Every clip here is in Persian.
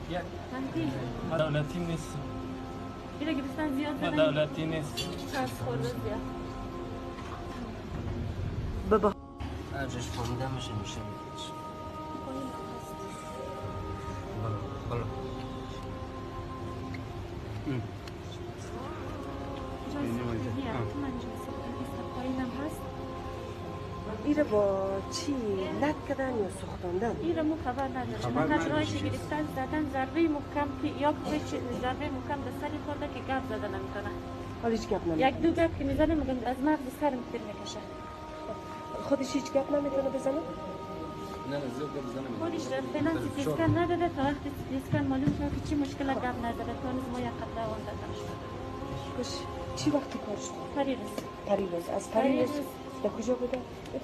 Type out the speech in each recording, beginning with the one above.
یک منفی ما دولتی نیست. ایره گرفتن زیاد ما زدن دولتی نیست. پس خورده زیاد بابا ارزش فهمیده میشه بالا پایینم هست ایره با چی لک کردن یا سوختاندن؟ ایره مو خبر نداره فقط رایش گرفتن زدن ضربه محکم که یا که ضربه محکم به سری خورده که گپ زدن نمیکنه حالا هیچ گپ نمیکنه؟ یک دو گپ که میزنه میگم از مغز سرم تیر میکشه خودش هیچ گپ نمیتونه بزنه؟ نه زیاد بزنم خودش فعلا سی تی اسکن نداده تا وقتی سی تی اسکن معلوم شد که چی مشکل گپ نداره تا نیز ما یک قطعه آن دادن شد خوش چی وقتی کار شد؟ پریروز پریروز از پریروز در کجا بوده؟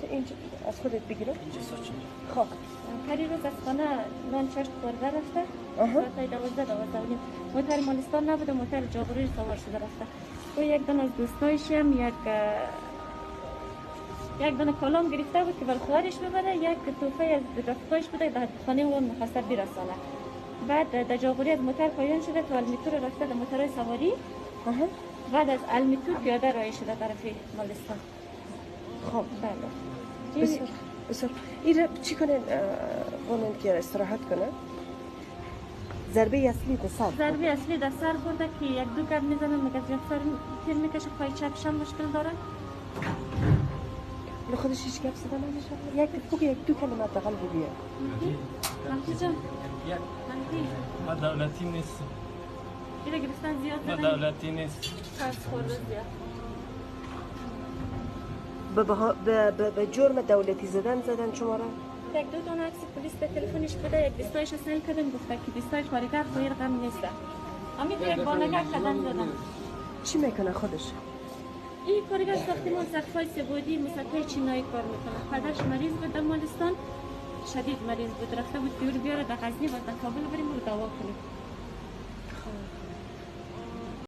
اینجا از خودت بگیرم؟ خب پریروز از خانه نان چشت خورده رفته ساعت 12 و نیم موتر مالستان نبوده موتر جاغوری سوار شده رفته و یک دن از دوستایش هم یک دانه کلام گرفته بود که بر خواهرش ببره یک توفه از رفقایش بوده در خانه اون مخصب برسانه بعد در جاغوری از موتر پایان شده تو المیتور رفته در موترهای سواری بعد از المیتور پیاده راه شده طرف مالستان خب بله بسیار ایره چی کنن بانند که استراحت کنه؟ ضربه اصلی در سر ضربه اصلی در سر خورده که یک دو گپ میزنن مگه زیاد سر تیر میکشه پای چپش هم مشکل داره خودش هیچ گپ زده نمیشه یک فوق یک دو کلمه دقل بگیه منفی جان یک منفی ما دولتی نیست. ایره گرفتن زیاد ما زدن دولتی نیست. پس خورده زیاد به جرم دولتی زدن شما را؟ یک دو دانه عکس پلیس به تلفنش بده یک دوستایش اصلا کردن گفته که دوستای کارگر خواهی رقم نیسته امید یک بانگر کردن زدن چی میکنه خودش؟ این کارگر ساختمان سقفای سبودی مسطح چینایی کار میکنه پدرش مریض بود در مالستان شدید مریض بود رفته بود بیاره در غزنی و در کابل بریم رو دوا کنیم